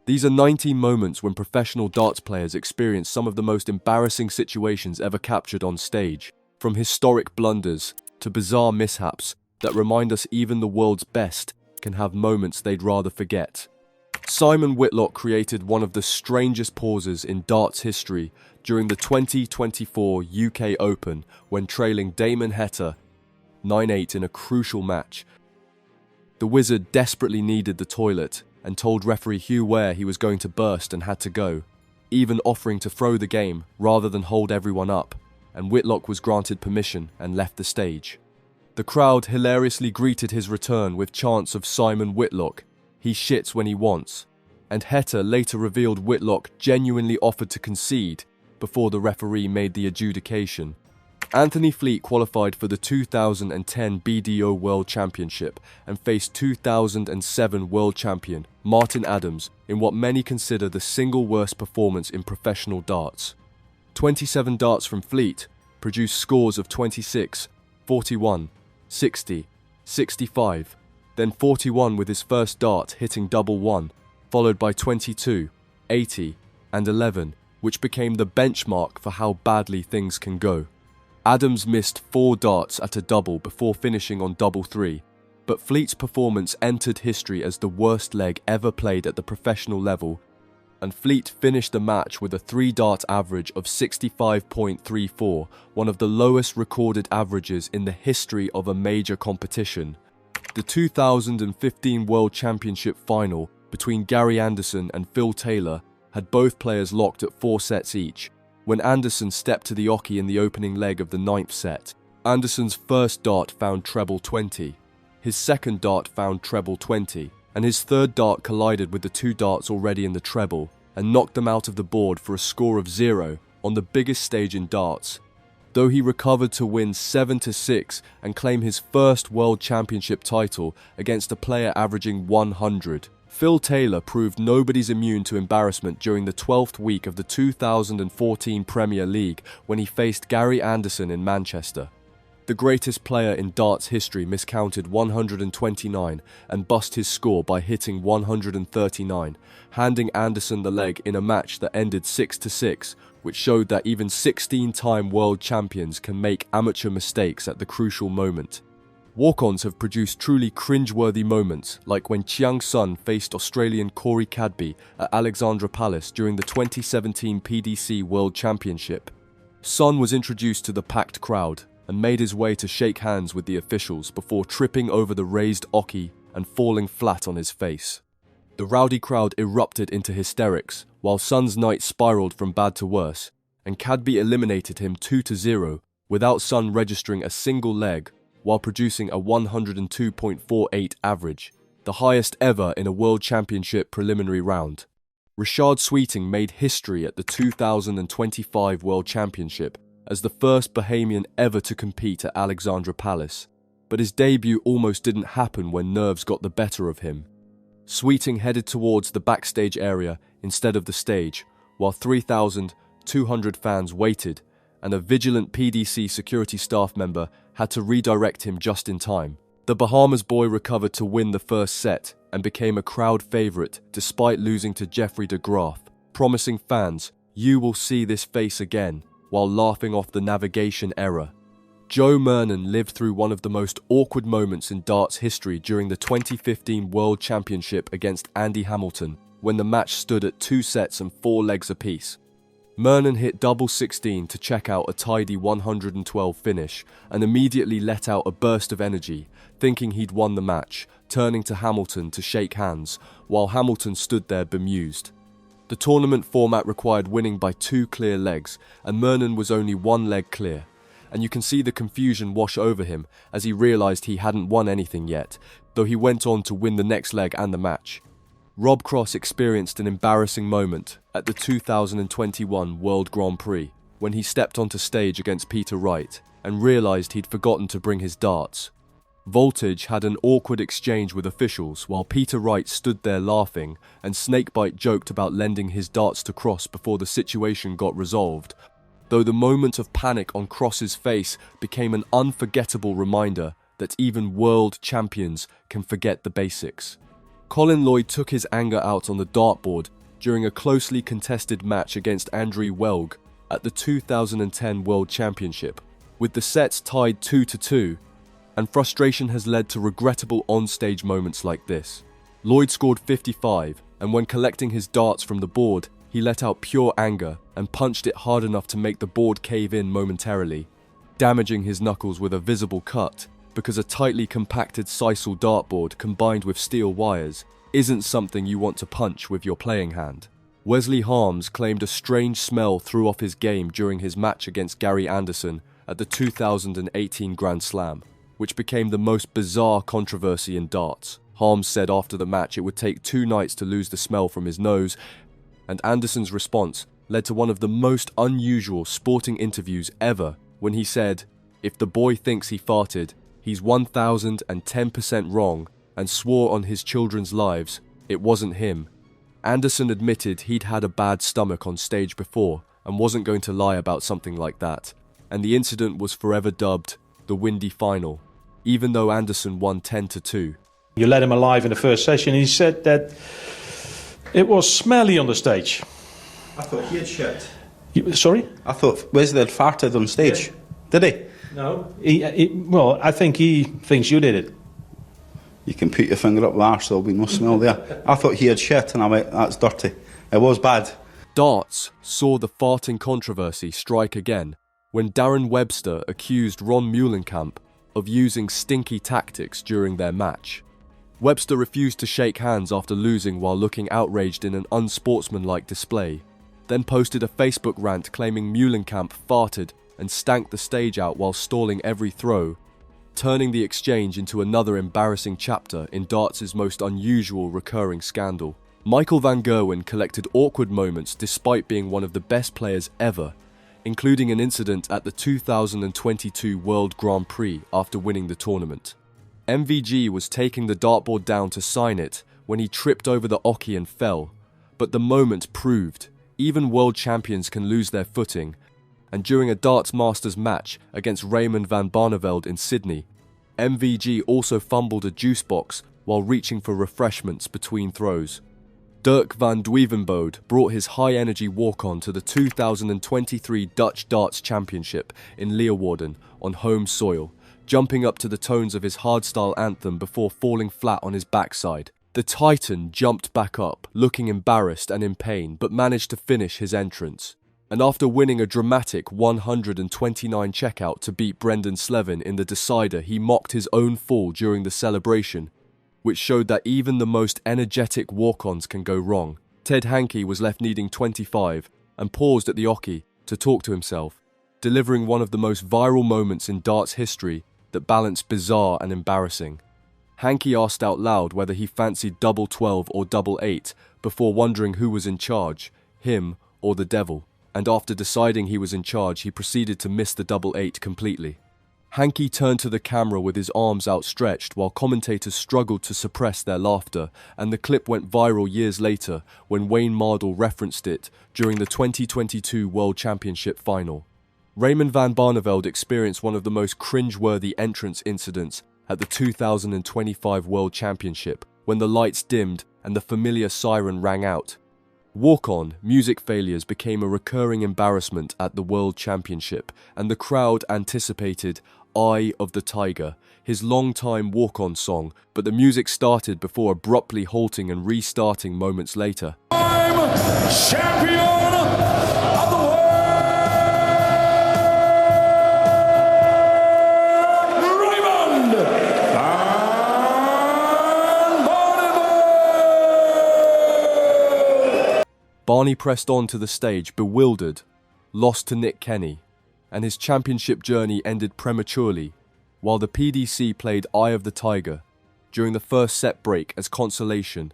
These are 19 moments when professional darts players experience some of the most embarrassing situations ever captured on stage, from historic blunders to bizarre mishaps that remind us even the world's best can have moments they'd rather forget. Simon Whitlock created one of the strangest pauses in darts history during the 2024 UK Open when trailing Damon Heta 9-8 in a crucial match. The wizard desperately needed the toilet and told referee Hugh Ware he was going to burst and had to go, even offering to throw the game rather than hold everyone up, and Whitlock was granted permission and left the stage. The crowd hilariously greeted his return with chants of Simon Whitlock, "He shits when he wants," and Heta later revealed Whitlock genuinely offered to concede before the referee made the adjudication. Anthony Fleet qualified for the 2010 BDO World Championship and faced 2007 World Champion Martin Adams in what many consider the single worst performance in professional darts. 27 darts from Fleet produced scores of 26, 41, 60, 65, then 41 with his first dart hitting double one, followed by 22, 80, and 11, which became the benchmark for how badly things can go. Adams missed 4 darts at a double before finishing on double 3, but Fleet's performance entered history as the worst leg ever played at the professional level, and Fleet finished the match with a 3-dart average of 65.34, one of the lowest recorded averages in the history of a major competition. The 2015 World Championship final between Gary Anderson and Phil Taylor had both players locked at 4 sets each. When Anderson stepped to the oche in the opening leg of the 9th set, Anderson's first dart found treble 20, his second dart found treble 20, and his third dart collided with the 2 darts already in the treble and knocked them out of the board for a score of 0 on the biggest stage in darts. Though he recovered to win 7-6 and claim his first World Championship title against a player averaging 100. Phil Taylor proved nobody's immune to embarrassment during the 12th week of the 2014 Premier League when he faced Gary Anderson in Manchester. The greatest player in darts history miscounted 129 and bust his score by hitting 139, handing Anderson the leg in a match that ended 6-6, which showed that even 16-time world champions can make amateur mistakes at the crucial moment. Walk-ons have produced truly cringe-worthy moments, like when Chiang Sun faced Australian Corey Cadby at Alexandra Palace during the 2017 PDC World Championship. Sun was introduced to the packed crowd and made his way to shake hands with the officials before tripping over the raised oche and falling flat on his face. The rowdy crowd erupted into hysterics, while Sun's night spiraled from bad to worse, and Cadby eliminated him 2-0 without Sun registering a single leg, while producing a 102.48 average, the highest ever in a World Championship preliminary round. Rashad Sweeting made history at the 2025 World Championship as the first Bahamian ever to compete at Alexandra Palace, but his debut almost didn't happen when nerves got the better of him. Sweeting headed towards the backstage area instead of the stage, while 3,200 fans waited, and a vigilant PDC security staff member had to redirect him just in time. The Bahamas boy recovered to win the first set and became a crowd favourite despite losing to Jeffrey de Graaf, promising fans, "You will see this face again," while laughing off the navigation error. Joe Mernon lived through one of the most awkward moments in darts history during the 2015 World Championship against Andy Hamilton, when the match stood at 2 sets and 4 legs apiece. Mernon hit double 16 to check out a tidy 112 finish and immediately let out a burst of energy, thinking he'd won the match, turning to Hamilton to shake hands, while Hamilton stood there bemused. The tournament format required winning by 2 clear legs, and Mernon was only 1 leg clear, and you can see the confusion wash over him as he realised he hadn't won anything yet, though he went on to win the next leg and the match. Rob Cross experienced an embarrassing moment at the 2021 World Grand Prix when he stepped onto stage against Peter Wright and realised he'd forgotten to bring his darts. Voltage had an awkward exchange with officials while Peter Wright stood there laughing, and Snakebite joked about lending his darts to Cross before the situation got resolved, though the moment of panic on Cross's face became an unforgettable reminder that even world champions can forget the basics. Colin Lloyd took his anger out on the dartboard during a closely contested match against Andrew Welg at the 2010 World Championship, with the sets tied 2-2, and frustration has led to regrettable on-stage moments like this. Lloyd scored 55, and when collecting his darts from the board, he let out pure anger and punched it hard enough to make the board cave in momentarily, damaging his knuckles with a visible cut, because a tightly compacted sisal dartboard combined with steel wires isn't something you want to punch with your playing hand. Wesley Harms claimed a strange smell threw off his game during his match against Gary Anderson at the 2018 Grand Slam, which became the most bizarre controversy in darts. Harms said after the match it would take 2 nights to lose the smell from his nose, and Anderson's response led to one of the most unusual sporting interviews ever when he said, "If the boy thinks he farted, he's 1010% wrong," and swore on his children's lives it wasn't him. Anderson admitted he'd had a bad stomach on stage before and wasn't going to lie about something like that, and the incident was forever dubbed the Windy Final, even though Anderson won 10-2. You let him alive in the first session, and he said that it was smelly on the stage. I thought he had shit. Sorry? I thought Wesley had farted on stage. Yeah. Did he? No. Well, I think he thinks you did it. You can put your finger up the arse, there'll be no smell there. I thought he had shit, and I went, that's dirty. It was bad. Darts saw the farting controversy strike again when Darren Webster accused Ron Muhlenkamp of using stinky tactics during their match. Webster refused to shake hands after losing while looking outraged in an unsportsmanlike display, then posted a Facebook rant claiming Muhlenkamp farted and stank the stage out while stalling every throw, turning the exchange into another embarrassing chapter in darts' most unusual recurring scandal. Michael van Gerwen collected awkward moments despite being one of the best players ever, including an incident at the 2022 World Grand Prix after winning the tournament. MVG was taking the dartboard down to sign it when he tripped over the oche and fell, but the moment proved even world champions can lose their footing, and during a Darts Masters match against Raymond van Barneveld in Sydney, MVG also fumbled a juice box while reaching for refreshments between throws. Dirk van Duivenbode brought his high-energy walk-on to the 2023 Dutch Darts Championship in Leeuwarden on home soil, jumping up to the tones of his hardstyle anthem before falling flat on his backside. The Titan jumped back up, looking embarrassed and in pain, but managed to finish his entrance. And after winning a dramatic 129 checkout to beat Brendan Slevin in the decider, he mocked his own fall during the celebration, which showed that even the most energetic walk-ons can go wrong. Ted Hankey was left needing 25 and paused at the oche to talk to himself, delivering one of the most viral moments in darts history that balanced bizarre and embarrassing. Hankey asked out loud whether he fancied double 12 or double 8 before wondering who was in charge, him or the devil, and after deciding he was in charge, he proceeded to miss the double 8 completely. Hankey turned to the camera with his arms outstretched while commentators struggled to suppress their laughter, and the clip went viral years later when Wayne Mardle referenced it during the 2022 World Championship final. Raymond van Barneveld experienced one of the most cringe-worthy entrance incidents at the 2025 World Championship when the lights dimmed and the familiar siren rang out. Walk-on music failures became a recurring embarrassment at the World Championship, and the crowd anticipated Eye of the Tiger, his long-time walk-on song, but the music started before abruptly halting and restarting moments later. I'm champion of the world! Raymond van Barneveld! Barney pressed on to the stage, bewildered, lost to Nick Kenny, and his championship journey ended prematurely, while the PDC played Eye of the Tiger during the first set break as consolation,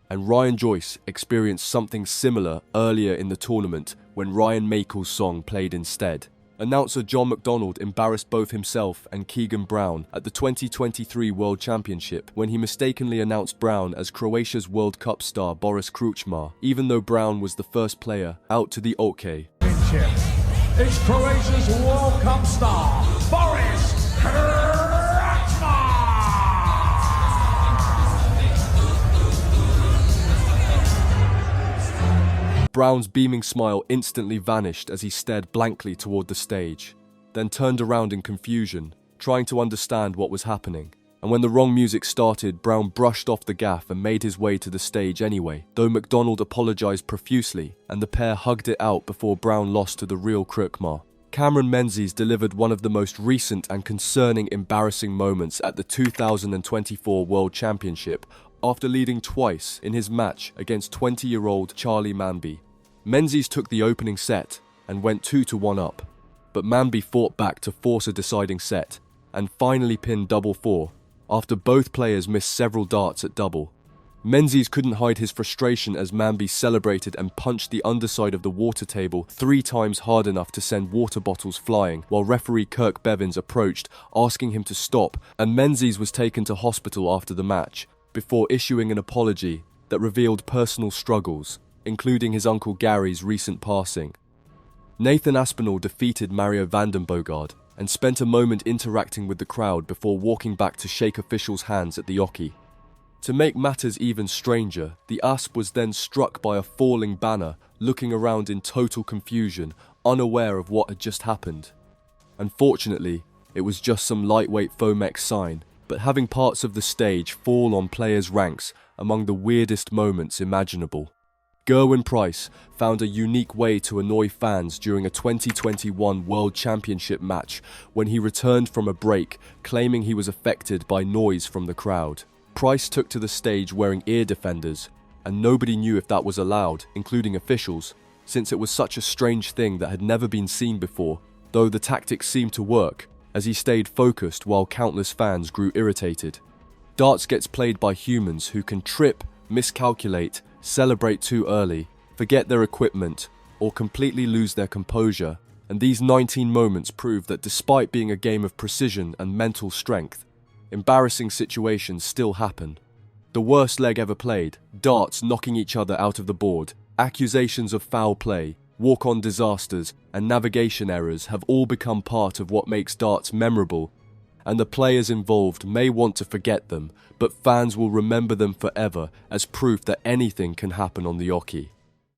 and Ryan Joyce experienced something similar earlier in the tournament when Ryan Makel's song played instead. Announcer John McDonald embarrassed both himself and Keegan Brown at the 2023 World Championship when he mistakenly announced Brown as Croatia's World Cup star Boris Kručmar, even though Brown was the first player out to the oche. It's Croatia's World Cup star, Boris Kručmar! Brown's beaming smile instantly vanished as he stared blankly toward the stage, then turned around in confusion, trying to understand what was happening. And when the wrong music started, Brown brushed off the gaff and made his way to the stage anyway, though McDonald apologized profusely, and the pair hugged it out before Brown lost to the real Crookmar. Cameron Menzies delivered one of the most recent and concerning embarrassing moments at the 2024 World Championship after leading twice in his match against 20-year-old Charlie Manby. Menzies took the opening set and went 2-1 up, but Manby fought back to force a deciding set and finally pinned double 4 after both players missed several darts at double. Menzies couldn't hide his frustration as Manby celebrated and punched the underside of the water table 3 times hard enough to send water bottles flying, while referee Kirk Bevins approached, asking him to stop, and Menzies was taken to hospital after the match, before issuing an apology that revealed personal struggles, including his uncle Gary's recent passing. Nathan Aspinall defeated Mario Vandenbogard and spent a moment interacting with the crowd before walking back to shake officials' hands at the Oki. To make matters even stranger, the Asp was then struck by a falling banner, looking around in total confusion, unaware of what had just happened. Unfortunately, it was just some lightweight Fomex sign, but having parts of the stage fall on players' ranks among the weirdest moments imaginable. Gerwyn Price found a unique way to annoy fans during a 2021 World Championship match when he returned from a break, claiming he was affected by noise from the crowd. Price took to the stage wearing ear defenders, and nobody knew if that was allowed, including officials, since it was such a strange thing that had never been seen before, though the tactics seemed to work, as he stayed focused while countless fans grew irritated. Darts gets played by humans who can trip, miscalculate, celebrate too early, forget their equipment, or completely lose their composure, and these 19 moments prove that despite being a game of precision and mental strength, embarrassing situations still happen. The worst leg ever played, darts knocking each other out of the board, accusations of foul play, walk-on disasters, and navigation errors have all become part of what makes darts memorable, and the players involved may want to forget them, but fans will remember them forever as proof that anything can happen on the Oki.